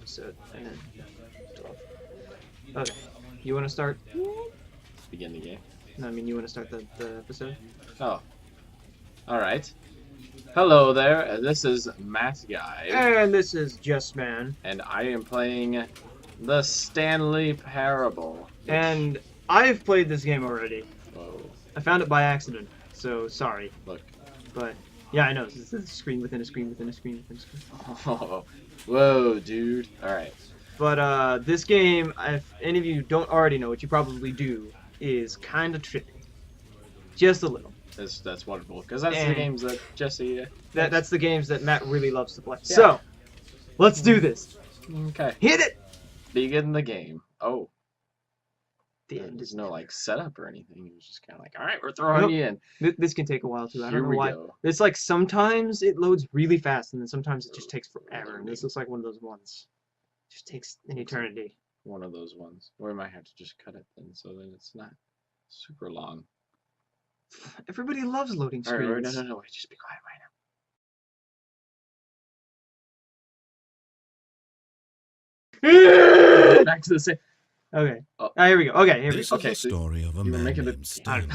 episode, and then 12. Okay, you want to start? Begin the game. No, I mean you want to start the episode. Oh, all right. Hello there. This is Matt Guy, And this is Just Man, and I am playing the Stanley Parable. and I've played this game already. Whoa! I found it by accident, so sorry. Look. But yeah, I know. It's a screen within a screen within a screen within a screen. Oh, whoa, dude. All right. But this game, if any of you don't already know, what you probably do, is kind of trippy. Just a little. That's wonderful, because that's the games that Jesse... That's the games that Matt really loves to play. Yeah. So, let's do this. Okay. Hit it! Begin the game. Oh. The end There's is no, like, setup or anything. It was just kind of like, all right, we're throwing you in. This can take a while, too. I don't Here know we why. go. It's like sometimes it loads really fast, and then sometimes it just takes forever. And this looks like one of those ones. It just takes an eternity. One of those ones. Or we might have to just cut it then, so that it's not super long. Everybody loves loading All right, screens. no, wait, just be quiet right now. Back to the same. Okay. Oh. Here we go. Okay, here we This go. is Okay, the so story of a you were man making named it- Stanley.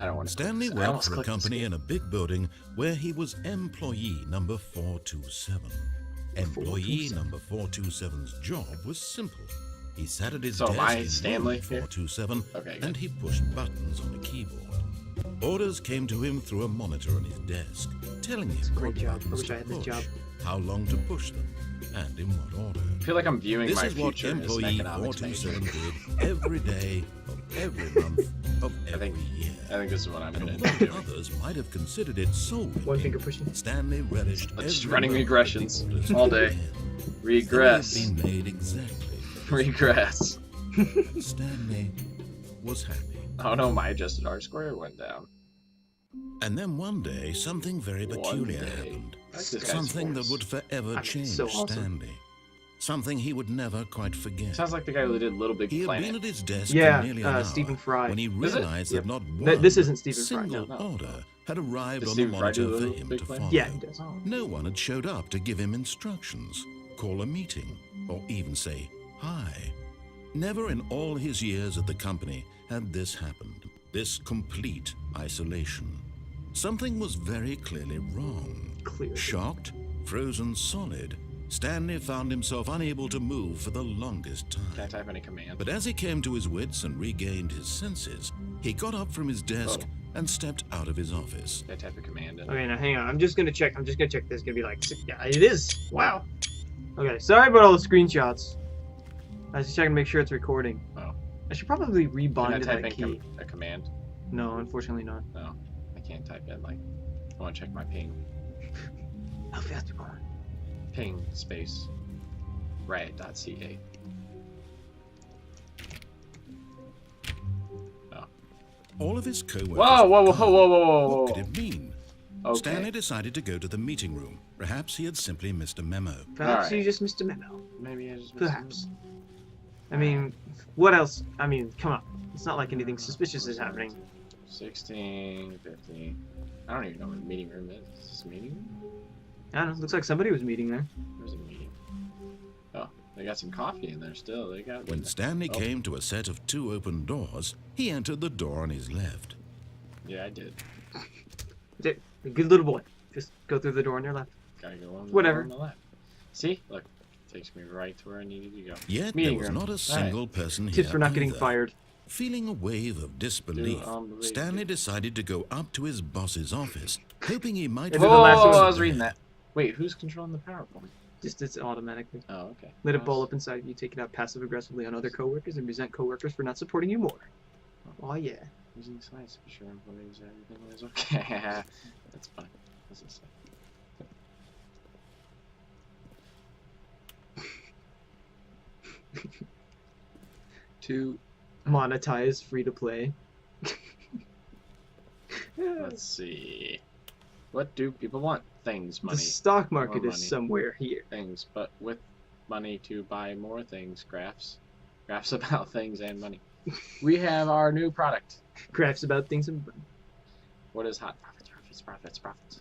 I don't want to. Stanley I worked almost for a clicked company in a big building where he was employee number 427. Employee 427. number 427's job was simple. He sat at his So am I desk in Stanley room here? 427 Okay, good. and he pushed buttons on a keyboard. Orders came to him through a monitor on his desk, telling him great what job. I buttons wish I to had this push, job. how long to push them, and in what order. I feel like I'm viewing This my is what future as an employee economics major. 427 did every day of every month of every year. I think this is what I'm And going to although do. others might have considered it soul One finger pushing. Stanley relished Just every running moment regressions of the orders all he day. had. Regress. They had been made exactly. Regress. Stanley was happy. Oh no, my adjusted R-square went down. And then one day, something very One peculiar day. happened. That's this guy's Something that voice. would forever mean, change so awesome. Stanley. Something he would never quite forget. Sounds like the guy who did Little Big He had been Planet. at his desk Yeah, for nearly an hour Stephen Fry. when he it? realized Yep. that not one This isn't Stephen Fry, single no. order had arrived Did on Stephen the Fry do monitor for Little him Big to Planet? follow. Yeah, he does. No one had showed up to give him instructions, call a meeting, or even say hi. Never in all his years at the company had this happened, this complete isolation. Something was very clearly wrong. Clearly. Shocked, frozen solid, Stanley found himself unable to move for the longest Can I time. type any command? But as he came to his wits and regained his senses, he got up from his desk Oh. and stepped out of his office. Can I type a command in? Okay, now hang on. I'm just gonna check. There's gonna be like, yeah, it is. Wow. Okay, sorry about all the screenshots. I was just checking to make sure it's recording. Oh. I should probably Can I rebind type that in key. a command? No, unfortunately not. No, I can't type in, like, I want to check my ping. How fast you going? Ping space riot.ca. All of his co-workers Whoa, whoa, were whoa, gone. whoa, whoa, whoa, What could whoa. it mean? Okay. Stanley decided to go to the meeting room. Perhaps he had simply missed a memo. Perhaps Alright. you just missed a memo. Maybe I just missed Perhaps. I mean, what else? I mean, come on. It's not like anything suspicious is happening. 16, 15. I don't even know what a meeting room is. Is this a meeting room? I don't know. Looks like somebody was meeting there. There's a meeting. Oh, they got some coffee in there still. They got. When Stanley Oh. came to a set of two open doors, he entered the door on his left. Yeah, I did. A good little boy. Just go through the door on your left. Gotta go on the Whatever. door on the left. See? Look. Takes me right to where I needed to go. Yet Meeting there was room. not a single person here Tips for not getting either. fired. Feeling a wave of disbelief, unbelief. Stanley decided to go up to his boss's office, hoping he might Is it find the last Whoa, one? I was reading that. Wait, who's controlling the PowerPoint? Just it's automatically. Oh, okay. Let it ball up inside of you, take it out passive aggressively on other coworkers, and resent coworkers for not supporting you more. Oh yeah. Using slides to be sure employees everything was okay. That's fine. This is to Monetize, free to play. let's see. What do people want? Things, The money, stock market More is money. somewhere here. things, but with money to buy more things. Graphs about things and money. We have our new product. Graphs about things and What is hot? Profits.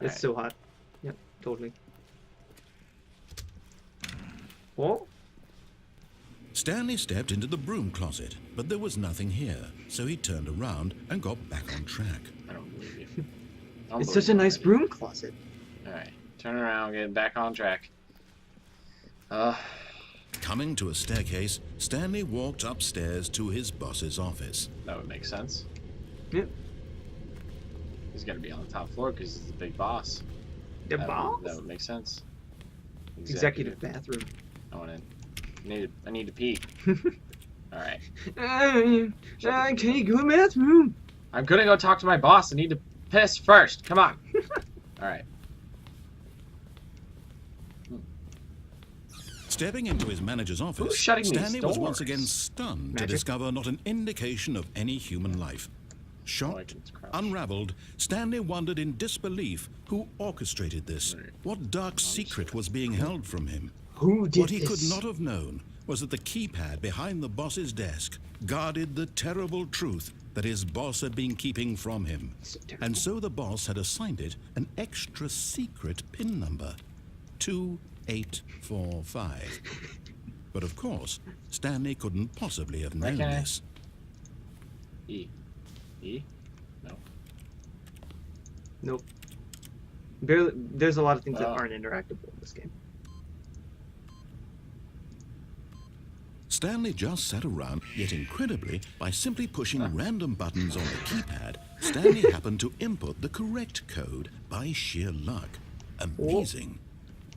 it's so hot. Yep, totally. What? Stanley stepped into the broom closet, but there was nothing here, so he turned around and got back on track. I don't believe you. Don't It's believe such a you nice already. broom closet. Alright, turn around, get back on track. Coming to a staircase, Stanley walked upstairs to his boss's office. That would make sense. Yep. He's got to be on the top floor because he's the big boss. The That boss? would, that would make sense. Executive bathroom. I want in. I need to pee. Alright. Can you go to the bathroom? I'm gonna go talk to my boss. I need to piss first. Come on. Alright. Stepping into his manager's office, Who's shutting these Stanley was once doors? again stunned to Magic. discover not an indication of any human life. Shocked, It's crouch. unraveled, Stanley wondered in disbelief who orchestrated this. What dark secret was being held from him? Who did What he this? could not have known was that the keypad behind the boss's desk guarded the terrible truth that his boss had been keeping from him. So terrible. And so the boss had assigned it an extra secret PIN number, 2845. But of course, Stanley couldn't possibly have known Okay. this. E. E? No. Nope. Barely, there's a lot of things that Oh. aren't interactable in this game. Stanley just sat around, yet incredibly, by simply pushing random buttons on the keypad, Stanley happened to input the correct code by sheer luck. Amazing.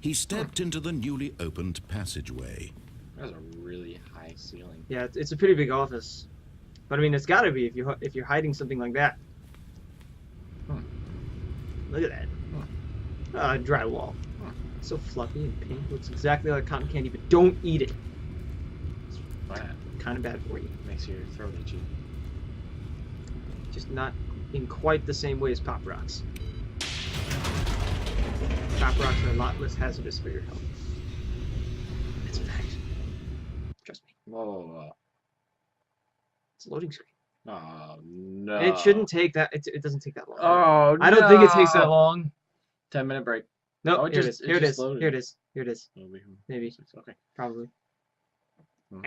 He stepped into the newly opened passageway. There's a really high ceiling. Yeah, it's a pretty big office. But I mean, it's gotta be if you're hiding something like that. Look at that. Drywall. So fluffy and pink. Looks exactly like cotton candy, but don't eat it. Why not? Kind of bad for you. Makes your throat itchy. Just not in quite the same way as Pop Rocks. Pop Rocks are a lot less hazardous for your health. It's a fact. Trust me. Whoa. It's a loading screen. Oh, no. It shouldn't take that. It doesn't take that long. Oh, I don't think it takes that long. 10-minute break. No, Oh, it here just- it is. it Here it just is. loaded. Here it is. Here it is. Oh, Maybe. Okay. Probably. Hmm.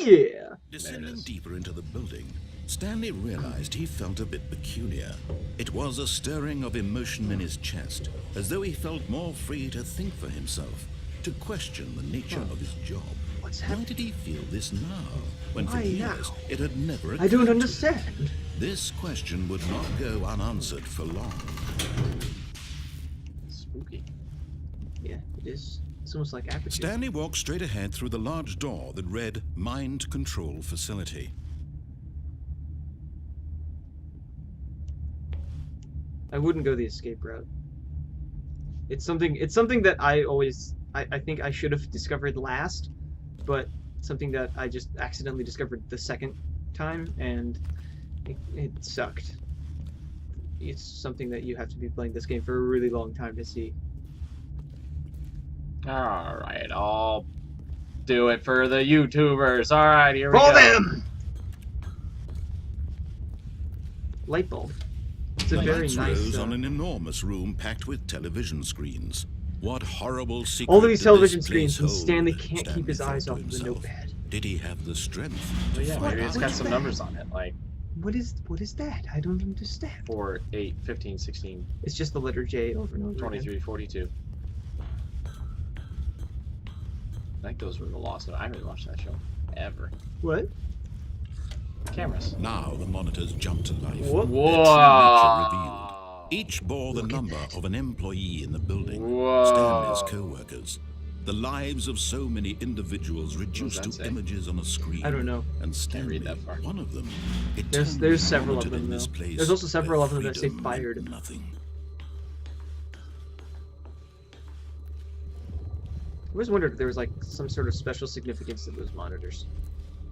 Yeah. Descending is. deeper into the building, Stanley realized he felt a bit peculiar. It was a stirring of emotion in his chest, as though he felt more free to think for himself, to question the nature of his job. What's Why happening? did he feel this now, when for Why years now? it had never occurred I don't to him? understand. This question would not go unanswered for long. Spooky. Yeah, it is. It's almost like aperture. Stanley walked straight ahead through the large door that read Mind Control Facility. I wouldn't go the escape route. It's something that I think I should have discovered last, but something that I just accidentally discovered the second time, and it sucked. It's something that you have to be playing this game for a really long time to see. Alright, I'll do it for the YouTubers. Alright, here we Roll go. them! Light bulb. It's a The very lights nice. rose on an enormous room packed with television screens. What horrible secret all of these did television this place screens, and hold? Stanley can't Stanley keep his thought eyes to off of the himself. notepad. Did he have the strength But to yeah, fight maybe it's out? got What's some that? numbers on it, like What is that? I don't understand. 4, 8, 15, 16, It's just the letter J over and over 23, 42. I think those were the Lost. I haven't watched that show ever. again. What? Cameras. Now the monitors jumped to life. Whoa. Their true nature revealed. Whoa! Each bore the Look at number that. of an employee in the building. Whoa. Stanley's co-workers. The lives of so many individuals reduced that to say? images on a screen. I don't know. And Stanley, read that far. one of them. There's several of eternally them, wanted in though. this place There's also several where of them that say freedom fired. meant nothing. I always wondered if there was like some sort of special significance to those monitors.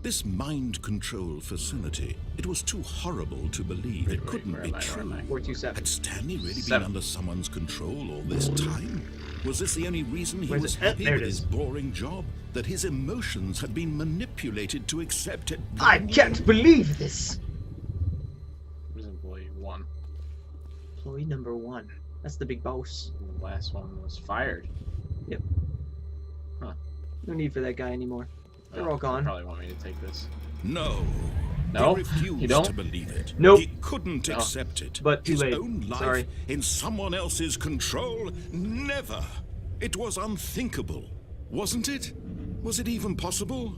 This mind control facility, it was too horrible to believe. It couldn't where be am I? Where true. am I? 427. Had Stanley really been 7. under someone's control all this time? Was this the only reason he Where's was it? happy There with it his is. boring job? That his emotions had been manipulated to accept it? I can't believe this! Who's employee 1? Employee number 1. That's the big boss. The last one was fired. Yep. Huh. No need for that guy anymore. They're all You gone. probably want me to take this. No. No? He refused You don't? to believe it. Nope. He couldn't accept it. But too His late. own life Sorry. in someone else's control? Never. It was unthinkable, wasn't it? Was it even possible?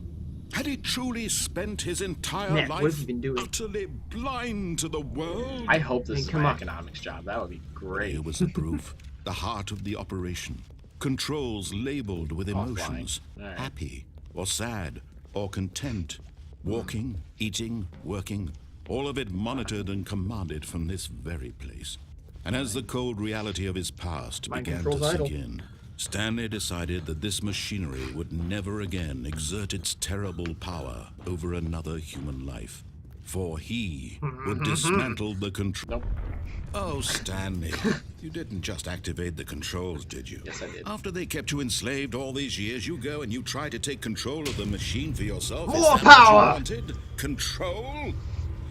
Had he truly spent his entire Nick, what have life you been doing? utterly blind to the world? I hope this is come my on. economics job. That would be Here great. was the proof. The heart of the operation. Controls labeled with emotions. Offline. All right. Happy or sad or content. Walking, eating, working. All of it monitored and commanded from this very place. And as the cold reality of his past Mind began control's to sink idle. in, Stanley decided that this machinery would never again exert its terrible power over another human life. For he would dismantle the control. Nope. Oh, Stanley, you didn't just activate the controls, did you? Yes, I did. After they kept you enslaved all these years, you go and you try to take control of the machine for yourself? Is More that what you power! wanted? Control?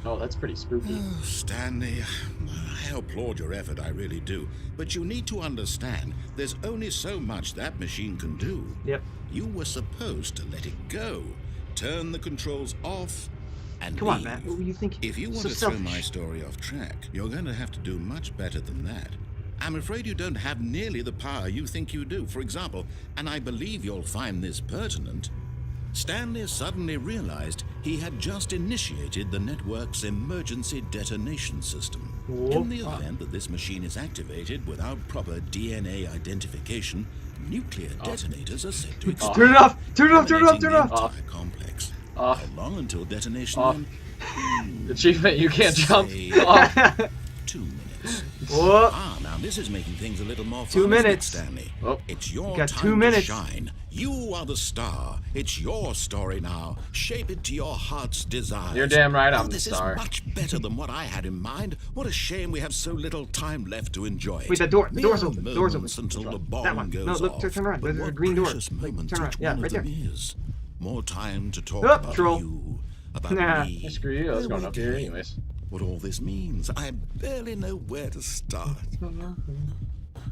Oh, that's pretty spooky. Oh, Stanley, I applaud your effort, I really do. But you need to understand, there's only so much that machine can do. Yep. You were supposed to let it go, turn the controls off, and Come on, leave. Matt. What were you thinking? If you want So to throw selfish. my story off track, you're going to have to do much better than that. I'm afraid you don't have nearly the power you think you do. For example, and I believe you'll find this pertinent, Stanley suddenly realized he had just initiated the network's emergency detonation system. In the event that this machine is activated without proper DNA identification, nuclear detonators are set to explode. Turn it off! Turn it off! Turn it off! Turn it eliminating off! the entire complex. Off. How long until detonation Off. then? Achievement, you can't jump. Say Off. 2 minutes. Whoa. Ah, now this is making things a little more fun. 2 isn't it, minutes. Stanley. Oh. It's your got time 2 minutes. to shine. You are the star. It's your story now. Shape it to your heart's desire. You're damn right I'm the This star. is much better than what I had in mind. What a shame we have so little time left to enjoy it. Wait, the door's Mere open. The door's open. moments until the bomb That one. goes No, look, off. turn around. But There's a what green door. precious Like, moments turn around. each Yeah, one right of there. them is. More time to talk Oh, about troll. you, about Nah. me. Screw you, I was Where going we're up here going, anyways. What all this means. I barely know where to start.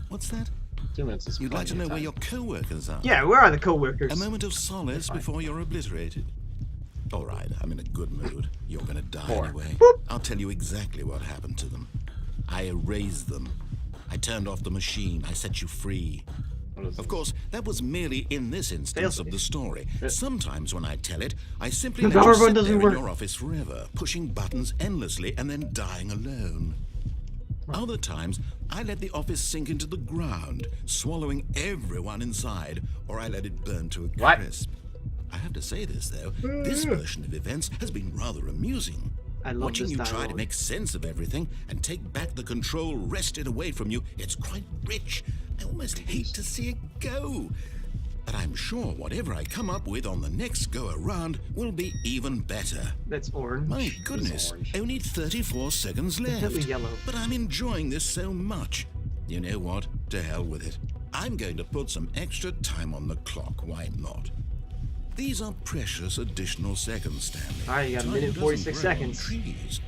What's that? 2 minutes is You'd like to plenty know of where time. your co-workers are? Yeah, where are the co-workers? A moment of solace Fine. before you're obliterated. All right, I'm in a good mood. You're gonna die 4. anyway. Boop. I'll tell you exactly what happened to them. I erased them. I turned off the machine. I set you free. What is Of this? course, that was merely in this instance of the story. Yeah. Sometimes when I tell it, I simply The let you power sit button there doesn't in work. your office forever, pushing buttons endlessly and then dying alone. Other times, I let the office sink into the ground, swallowing everyone inside, or I let it burn to a What? crisp. I have to say this, though. This version of events has been rather amusing. I love Watching this you try to dialogue. make sense of everything and take back the control wrested away from you, it's quite rich. I almost hate to see it go. But I'm sure whatever I come up with on the next go around will be even better. That's orange. My goodness, orange. only 34 seconds left. Definitely yellow. But I'm enjoying this so much. You know what? To hell with it. I'm going to put some extra time on the clock. Why not? These are precious additional seconds, Stanley. All right, you got a Time minute and doesn't 46 grow on seconds. trees.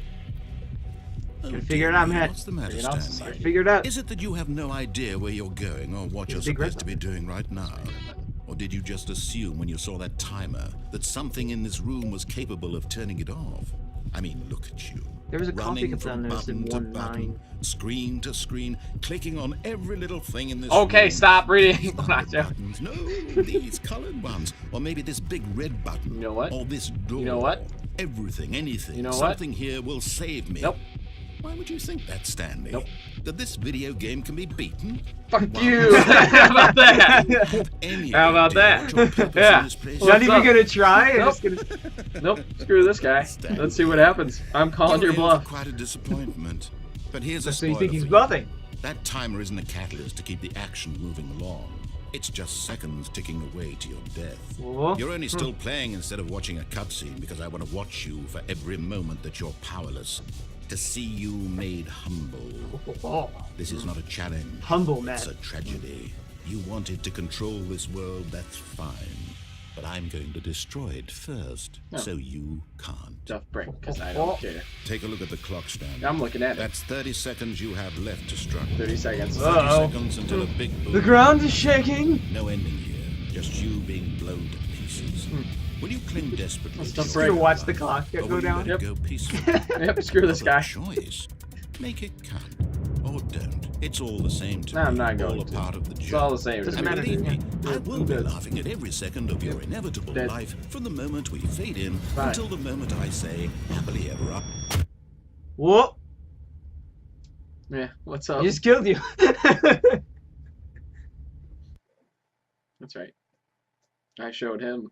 Oh, Gotta figure it out, dear me, Matt. What's the matter, Figure it out, Stanley? sorry. Figure it out. Is it that you have no idea where you're going or what you're big red supposed to be doing right now? Or did you just assume when you saw that timer that something in this room was capable of turning it off? I mean, look at you. There was a coffee running cup from down there that said button to 1-9. button, screen to screen, clicking on every little thing in this Okay, room. stop reading. Buttons. No, these colored ones. Or maybe this big red button. You know what? Or this door. You know what? Everything, anything. You know what? Something here will save me. Nope. Why would you think that, Stanley? Nope. That this video game can be beaten? Fuck you. How about that? Any How about idea what your that? purpose Yeah. in this place? Not What's even up? gonna try. Nope. Just gonna... Nope, screw this guy. Let's see what happens. I'm calling your You're in for bluff. quite a disappointment. But here's a So you spoiler think he's for you. bluffing? That timer isn't a catalyst to keep the action moving along. It's just seconds ticking away to your death. Whoa. You're only still playing instead of watching a cutscene because I want to watch you for every moment that you're powerless. To see you made humble. Oh, This is not a challenge. humble, It's Matt. a tragedy. You wanted to control this world, that's fine. But I'm going to destroy it first, No. so you can't. Tough break, because I don't care. Take a look at the clock, Stanley. I'm looking at it. That's 30 seconds you have left to struggle. 30 seconds. 30 Uh-oh. seconds until a big boom. The ground is shaking. No ending here. just you being blown to pieces. Will you cling desperately Let's to jump your Just gonna right. watch the life, clock or go will you down. let Yep. it go peacefully? Yep, screw this Other guy. choice. Make it count, or don't. It's all the same to No, I'm me. not All going a to. part of the It's all journey. the same. Doesn't And matter, believe me, yeah. I will I'm be dead. laughing at every second of your inevitable Dead. life from the moment we fade in Bye. until the moment I say happily ever after. Whoa! Yeah, what's He up? just killed you. That's right. I showed him.